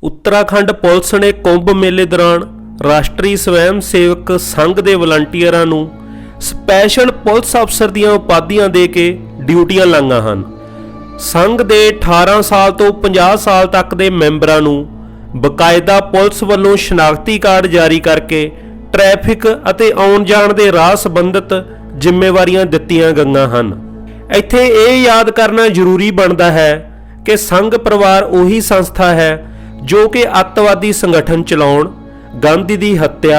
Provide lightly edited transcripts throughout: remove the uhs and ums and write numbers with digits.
Uttarakhand police ने कुंभ मेले दौरान राष्ट्रीय स्वयं सेवक संघ के वलंटियरां नूं स्पैशल पुलिस अफसर दीआं उपाधियां दे के ड्यूटियां लाईआं हन। संघ के 18 साल तो 50 साल तक के मैंबरां नूं बकायदा पुलिस वालों शनाख्ती कार्ड जारी करके ट्रैफिक अते आउण जाण दे राह संबंधित जिम्मेवारियां दित्तियां गईआं हन। इत्थे ये याद करना जरूरी बनता है कि संघ परिवार उही संस्था है जो कि अतवादी संगठन चलाउण, गांधी दी हत्या,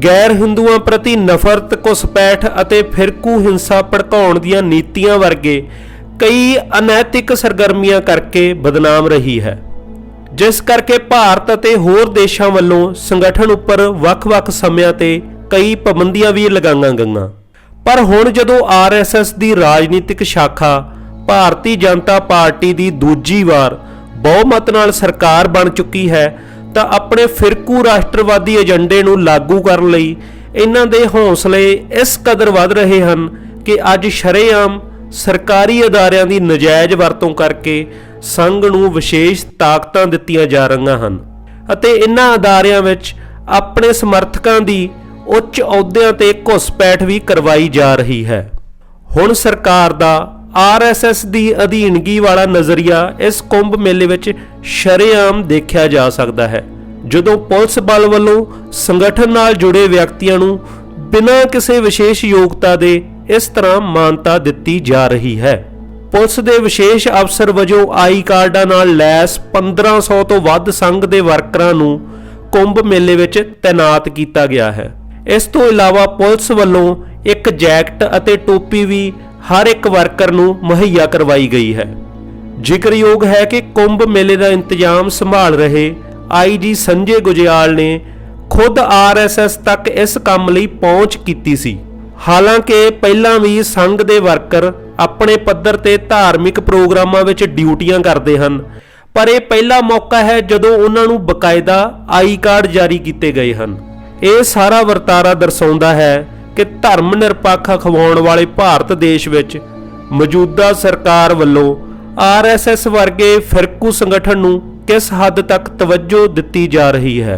गैर हिंदुओं प्रति नफरत, घुसपैठ अते फिरकू हिंसा भड़काउण दीआं नीतियां वर्गे कई अनैतिक सरगर्मियां करके बदनाम रही है, जिस करके भारत अते होर देशां वल्लों संगठन उपर वख-वख समयां ते कई पाबंदियां भी लगाईआं गईआं। पर हुण जदों RSS दी राजनीतिक शाखा भारतीय जनता पार्टी दी दूजी वार बहुमत नाल सरकार बन चुकी है तां अपने फिरकू राष्ट्रवादी एजेंडे नूं लागू करन लई इन्हां दे हौसले इस कदर वध रहे हन कि अज शरेआम सरकारी अदारियां दी नजायज़ वरतों करके संघ नूं विशेष ताकतां दित्तियां जा रहीआं हन अते इन्हां अदारियां विच अपने समर्थकां दी उच्च अहुदिਆਂ ते घुसपैठ भी करवाई जा रही है। हुण सरकार दा RSS दी अधीनगी वाला नज़रिया इस कुंभ मेले विच शरेआम देखा जा सकता है, जदों पुलिस बल वालों संगठन नाल जुड़े व्यक्तियों नूं बिना किसी विशेष योग्यता दे इस तरह मानता दित्ती जा रही है। पुलिस दे विशेष अफसर वजों आई कार्डां नाल लैस 1500 तो वध संघ दे वर्करां नूं कुंभ मेले विच तैनात किया गया है। इस तो इलावा पुलिस वालों एक जैकट अते टोपी भी हर एक वर्कर नूं मुहैया करवाई गई है। जिक्रयोग है कि कुंभ मेले का इंतजाम संभाल रहे IG संजय गुजयाल ने खुद RSS तक इस काम लई पहुंच की सी। हालांकि पहलां भी संघ दे वर्कर अपने पद्धर ते धार्मिक प्रोग्रामां विच ड्यूटियां करते हैं, पर यह पहला मौका है जदों उन्हां नूं बकायदा आई कार्ड जारी किए गए हैं। यह सारा वरतारा दर्शाउंदा है कि धर्म निरपक्ष अखवाउण वाले भारत देश विच मौजूदा सरकार वल्लों RSS वर्गे फिरकू संगठन नूं किस हद तक तवज्जो दित्ती जा रही है।